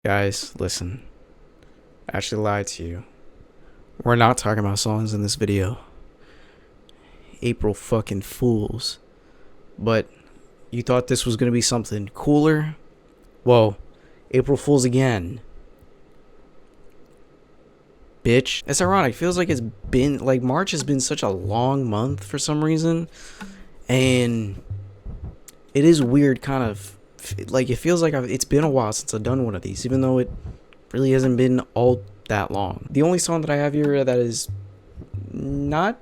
Guys, listen. I actually lied to you. We're not talking about songs in this video. April fucking Fools. But you thought this was gonna be something cooler? Well, April Fools again. Bitch. It's ironic. Feels like it's been, like, March has been such a long month for some reason. And it is weird, kind of. Like, it feels like it's been a while since I've done one of these, even though it really hasn't been all that long. The only song that I have here that is not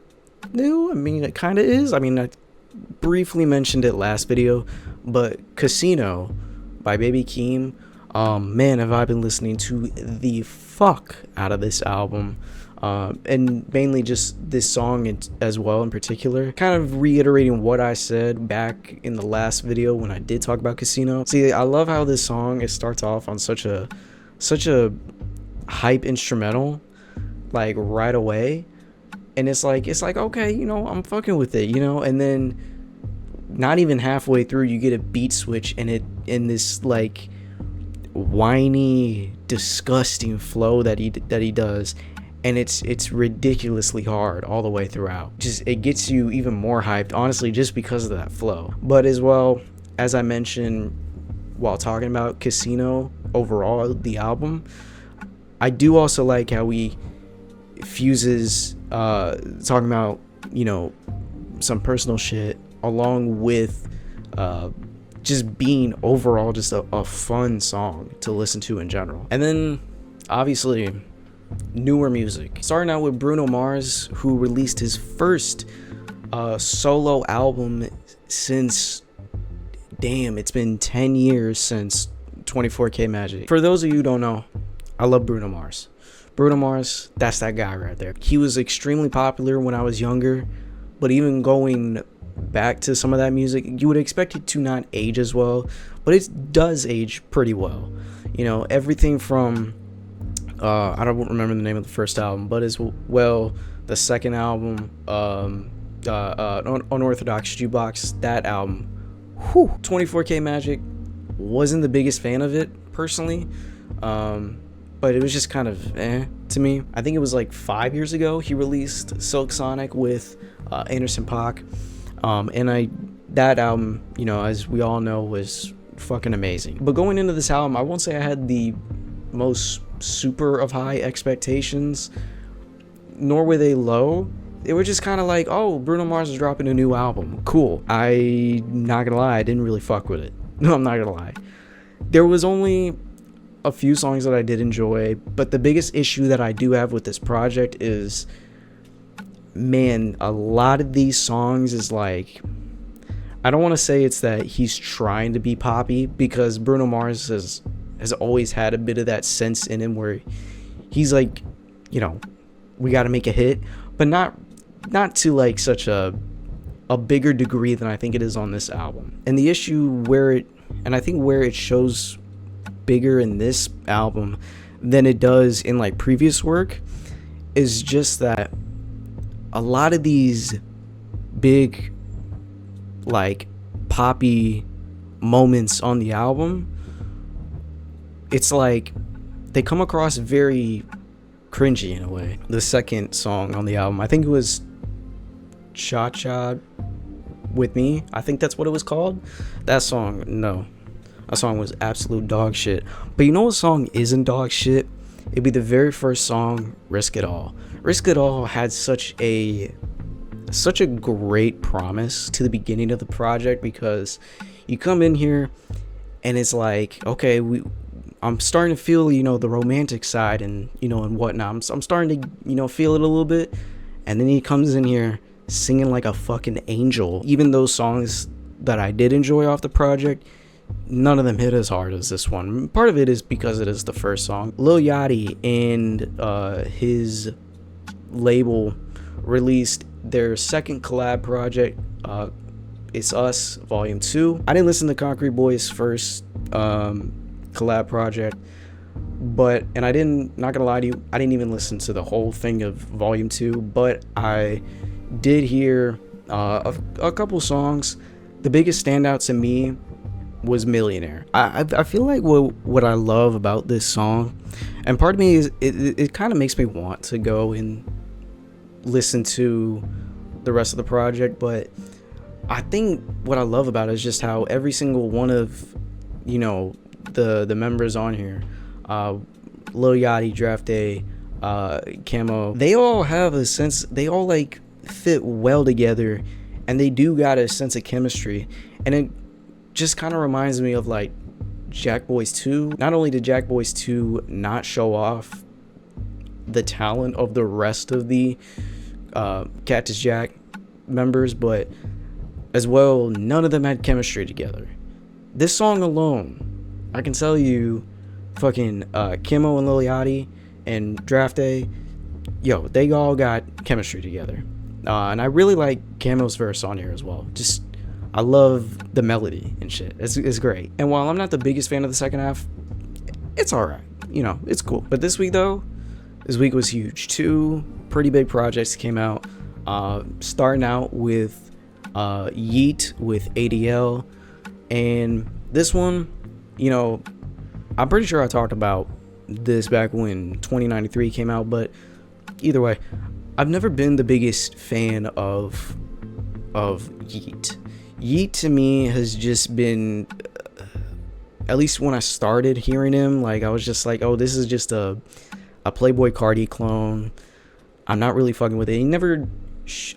new, I mean, it kind of is. I mean, I briefly mentioned it last video, but Casino by Baby Keem. Man, have I been listening to the fuck out of this album. And mainly just this song as well in particular, kind of reiterating what I said back in the last video when I did talk about Casino. See, I love how this song, it starts off on such a hype instrumental, like right away, and it's like okay, you know, I'm fucking with it, you know, and then not even halfway through you get a beat switch and it in this like whiny, disgusting flow that he does. And it's ridiculously hard all the way throughout. Just, it gets you even more hyped, honestly, just because of that flow. But as well, as I mentioned while talking about Casino, overall, the album, I do also like how he fuses talking about, you know, some personal shit along with just being overall just a fun song to listen to in general. And then, obviously, newer music, starting out with Bruno Mars, who released his first solo album since, damn, it's been 10 years since 24K Magic. For those of you who don't know, I love Bruno Mars. Bruno Mars, that's that guy right there. He was extremely popular when I was younger, but even going back to some of that music, you would expect it to not age as well, but it does age pretty well. You know, everything from I don't remember the name of the first album, but as well the second album, Unorthodox Jukebox, that album, whew, 24K Magic, wasn't the biggest fan of it personally, but it was just kind of to me. I think it was like 5 years ago he released Silk Sonic with Anderson .Paak, and that album, you know, as we all know, was fucking amazing. But going into this album, I won't say I had the most super of high expectations, nor were they low. They were just kind of like, oh, Bruno Mars is dropping a new album, cool. Not gonna lie, I didn't really fuck with it. No, I'm not gonna lie. There was only a few songs that I did enjoy, but the biggest issue that I do have with this project is, man, a lot of these songs is like, I don't want to say it's that he's trying to be poppy, because Bruno Mars has always had a bit of that sense in him where he's like, you know, we got to make a hit, but not to like such a bigger degree than I think it is on this album. And the issue where it shows bigger in this album than it does in like previous work is just that a lot of these big like poppy moments on the album, it's like they come across very cringy in a way. The second song on the album, I think it was Cha Cha With Me, I think that's what it was called. That song was absolute dog shit. But you know what song isn't dog shit? It'd be the very first song, Risk It All. Risk It All had such a great promise to the beginning of the project, because you come in here and it's like, okay, I'm starting to feel, you know, the romantic side and, you know, and whatnot. I'm starting to, you know, feel it a little bit. And then he comes in here singing like a fucking angel. Even those songs that I did enjoy off the project, none of them hit as hard as this one. Part of it is because it is the first song. Lil Yachty and his label released their second collab project, It's Us Volume 2. I didn't listen to Concrete Boy's first collab project, but, and I didn't, not gonna lie to you, I didn't even listen to the whole thing of Volume 2, but I did hear a couple songs. The biggest standout to me was Millionaire. I feel like what I love about this song, and part of me is it kind of makes me want to go and listen to the rest of the project, but I think what I love about it is just how every single one of, you know, the members on here, Lil Yachty, Draft Day, Camo, they all have a sense, they all like fit well together, and they do got a sense of chemistry, and it just kind of reminds me of like Jack Boys 2. Not only did Jack Boys 2 not show off the talent of the rest of the Cactus Jack members, but as well, none of them had chemistry together. This song alone, I can tell you, fucking Camo and Lil Yachty and Draft Day, yo, they all got chemistry together. And I really like Camo's verse on here as well. Just, I love the melody and shit. It's great. And while I'm not the biggest fan of the second half, it's alright. You know, it's cool. But this week though, this week was huge. 2 pretty big projects came out. Starting out with Yeat with ADL. And this one, you know, I'm pretty sure I talked about this back when 2093 came out, but either way, I've never been the biggest fan of Yeat. Yeat to me has just been, at least when I started hearing him, like I was just like, oh, this is just a Playboi Carti clone. I'm not really fucking with it.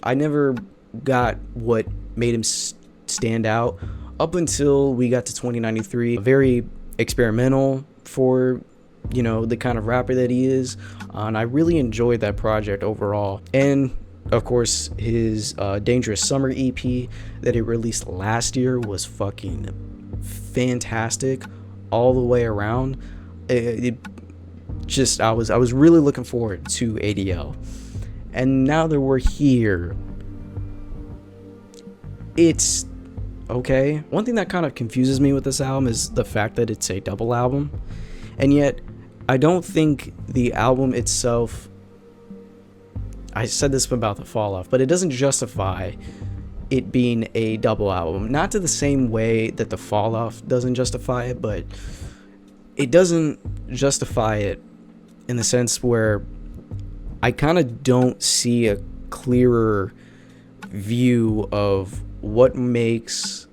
I never got what made him stand out up until we got to 2093. Very experimental for, you know, the kind of rapper that he is, and I really enjoyed that project overall. And of course, his Dangerous Summer EP that he released last year was fucking fantastic all the way around. It just, I was really looking forward to ADL, and now that we're here, it's okay. One thing that kind of confuses me with this album is the fact that it's a double album, and yet I don't think the album itself, I said this about the Fall Off, but it doesn't justify it being a double album. Not to the same way that the Fall Off doesn't justify it, but it doesn't justify it in the sense where I kind of don't see a clearer view of what makes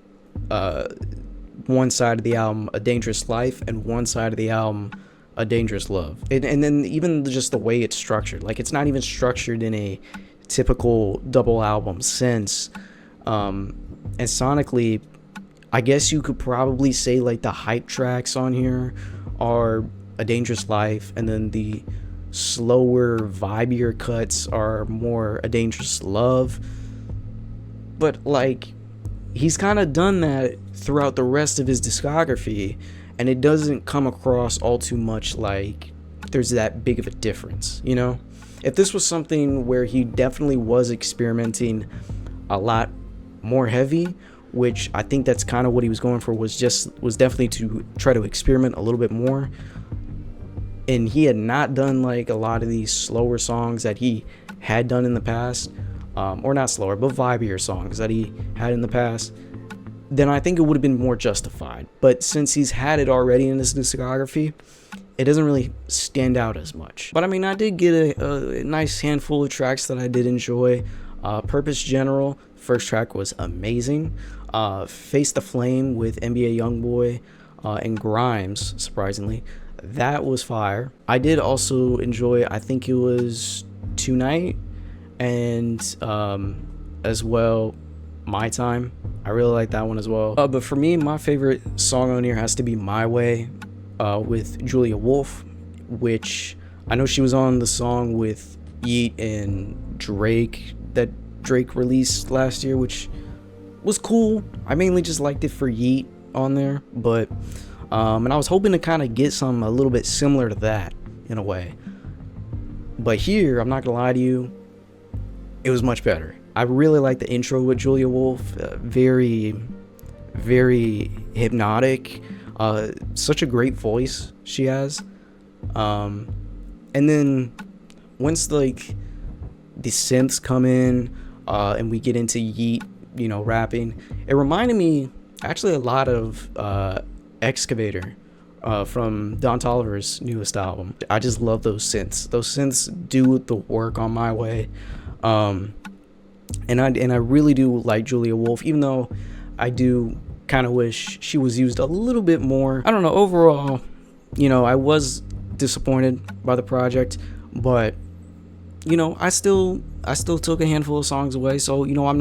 one side of the album A Dangerous Life and one side of the album A Dangerous Love. And then even just the way it's structured, like it's not even structured in a typical double album sense. And sonically, I guess you could probably say like the hype tracks on here are A Dangerous Life, and then the slower, vibier cuts are more A Dangerous Love. But like, he's kind of done that throughout the rest of his discography, and it doesn't come across all too much like there's that big of a difference, you know? If this was something where he definitely was experimenting a lot more heavy, which I think that's kind of what he was going for, was definitely to try to experiment a little bit more, and he had not done like a lot of these slower songs that he had done in the past, or not slower, but vibier songs that he had in the past, then I think it would have been more justified. But since he's had it already in his discography, it doesn't really stand out as much. But I mean, I did get a nice handful of tracks that I did enjoy. Purpose General, first track was amazing. Face the Flame with NBA Youngboy and Grimes, surprisingly, that was fire. I did also enjoy, I think it was Tonight, and as well My Time. I really like that one as well. But for me, my favorite song on here has to be My Way with Julia Wolf, which I know she was on the song with Yeat and Drake that Drake released last year, which was cool. I mainly just liked it for Yeat on there, but and I was hoping to kind of get something a little bit similar to that in a way. But here, I'm not gonna lie to you, it was much better. I really like the intro with Julia Wolf. Very, very hypnotic. Such a great voice she has. And then once like the synths come in and we get into Yeat, you know, rapping, it reminded me actually a lot of Excavator from Don Toliver's newest album. I just love those synths. Those synths do the work on My Way. And I really do like Julia Wolf, even though I do kind of wish she was used a little bit more. I don't know, overall, I was disappointed by the project, but I still took a handful of songs away, so I'm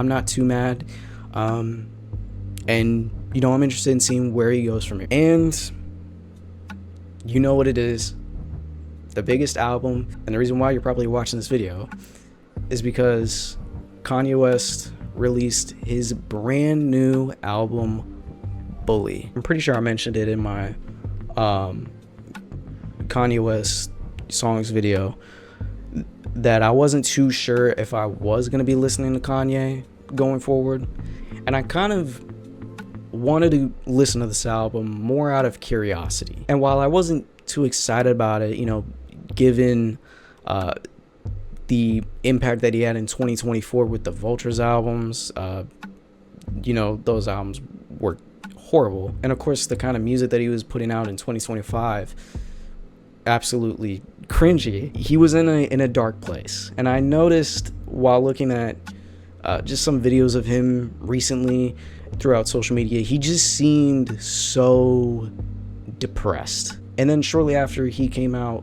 not too mad. And I'm interested in seeing where he goes from here. And you know what it is, the biggest album, and the reason why you're probably watching this video is because Kanye West released his brand new album, Bully. I'm pretty sure I mentioned it in my Kanye West songs video that I wasn't too sure if I was going to be listening to Kanye going forward, and I kind of wanted to listen to this album more out of curiosity. And while I wasn't too excited about it, given the impact that he had in 2024 with the Vultures albums, those albums were horrible. And of course, the kind of music that he was putting out in 2025, absolutely cringy. He was in a dark place. And I noticed while looking at just some videos of him recently throughout social media, he just seemed so depressed. And then shortly after, he came out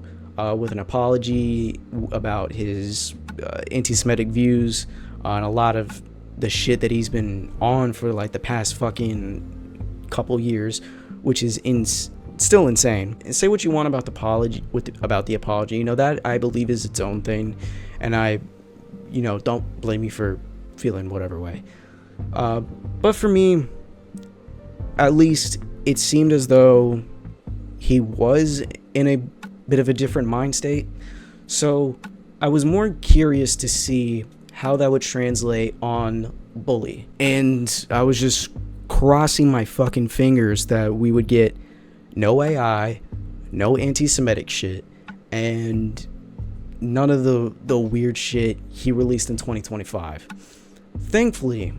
with an apology about his anti-Semitic views on a lot of the shit that he's been on for like the past fucking couple years, which is still insane. And say what you want about the apology, that I believe is its own thing, and I don't blame me for feeling whatever way. But for me, at least, it seemed as though he was in a bit of a different mind state. So I was more curious to see how that would translate on Bully. And I was just crossing my fucking fingers that we would get no AI, no anti-Semitic shit, and none of the weird shit he released in 2025. Thankfully,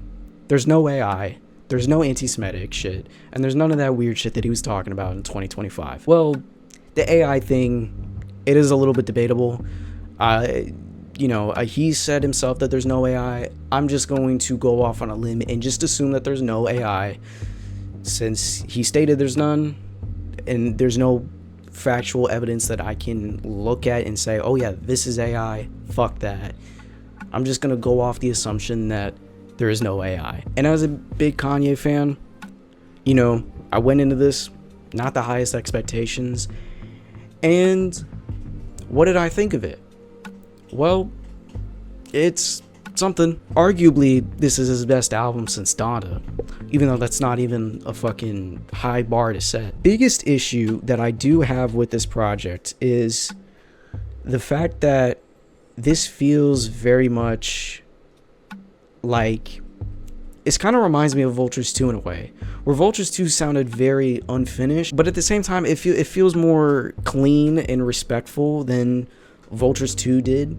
there's no AI, there's no anti-Semitic shit, and there's none of that weird shit that he was talking about in 2025. Well, the AI thing, it is a little bit debatable. He said himself that there's no AI. I'm just going to go off on a limb and just assume that there's no AI, since he stated there's none, and there's no factual evidence that I can look at and say, oh yeah, this is AI, fuck that. I'm just gonna go off the assumption that there is no AI. And as a big Kanye fan, I went into this not the highest expectations. And what did I think of it? Well, it's something. Arguably, this is his best album since Donda, even though that's not even a fucking high bar to set. Biggest issue that I do have with this project is the fact that this feels very much like, it kind of reminds me of Vultures 2 in a way, where Vultures 2 sounded very unfinished, but at the same time, it feels more clean and respectful than Vultures 2 did,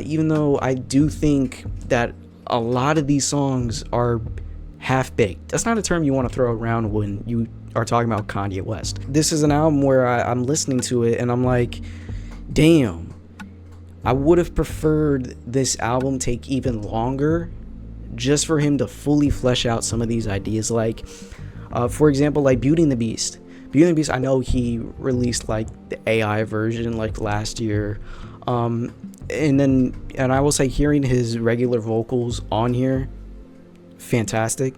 even though I do think that a lot of these songs are half-baked. That's not a term you want to throw around when you are talking about Kanye West. This is an album where I'm listening to it and I'm like, damn, I would have preferred this album take even longer just for him to fully flesh out some of these ideas. Like, for example, like Beauty and the Beast. Beauty and the Beast, I know he released like the AI version like last year. And I will say, hearing his regular vocals on here, fantastic.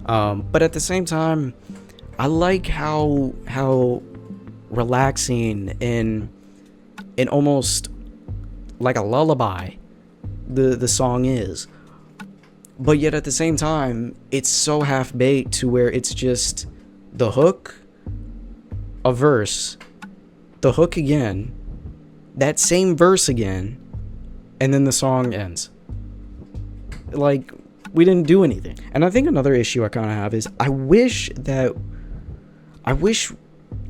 But at the same time, I like how relaxing and almost like a lullaby the song is. But yet at the same time, it's so half-baked to where it's just the hook, a verse, the hook again, that same verse again, and then the song ends. Like, we didn't do anything. And I think another issue I kind of have is I wish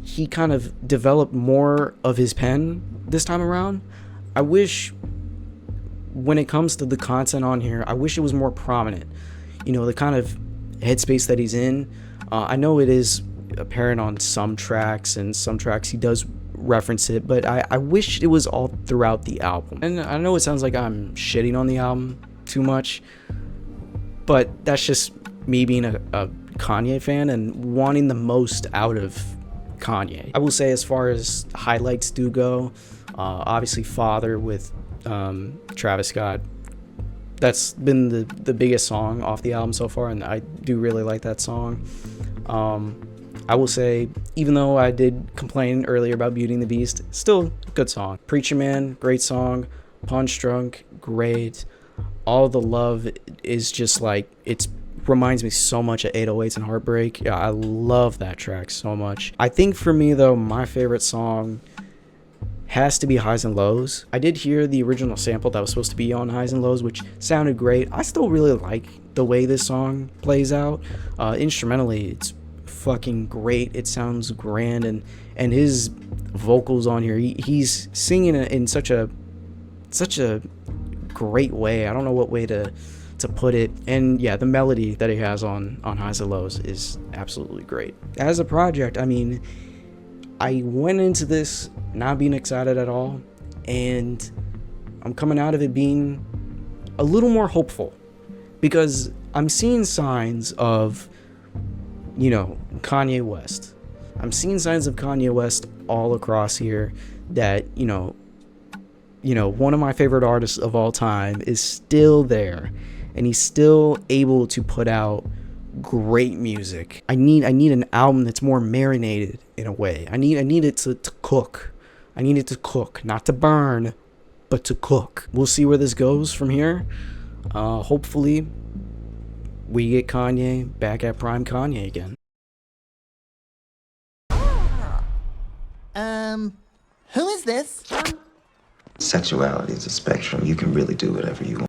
he kind of developed more of his pen this time around. I wish, when it comes to the content on here, I wish it was more prominent. The kind of headspace that he's in. I know it is apparent on some tracks, and some tracks he does reference it, but I wish it was all throughout the album. And I know it sounds like I'm shitting on the album too much, but that's just me being a Kanye fan and wanting the most out of Kanye. I will say, as far as highlights do go, obviously Father with Travis Scott, that's been the biggest song off the album so far, and I do really like that song. I will say, even though I did complain earlier about Beauty and the Beast, still a good song. Preacher Man, great song. Punch Drunk, great. All the Love is just like, it reminds me so much of 808s and Heartbreak. Yeah, I love that track so much. I think for me though, my favorite song has to be Highs and Lows. I did hear the original sample that was supposed to be on Highs and Lows, which sounded great. I still really like the way this song plays out. Instrumentally, it's fucking great. It sounds grand, and his vocals on here, he's singing in such a great way. I don't know what way to put it. And yeah, the melody that he has on Highs and Lows is absolutely great. As a project, I mean, I went into this not being excited at all, and I'm coming out of it being a little more hopeful, because I'm seeing signs of, you know, Kanye West. I'm seeing signs of Kanye West all across here, that, you know, one of my favorite artists of all time is still there, and he's still able to put out great music. I need an album that's more marinated in a way. I need it to cook. I need it to cook, not to burn, but to cook. We'll see where this goes from here. Hopefully we get Kanye back at prime Kanye again. Who is this? Sexuality is a spectrum. You can really do whatever you want.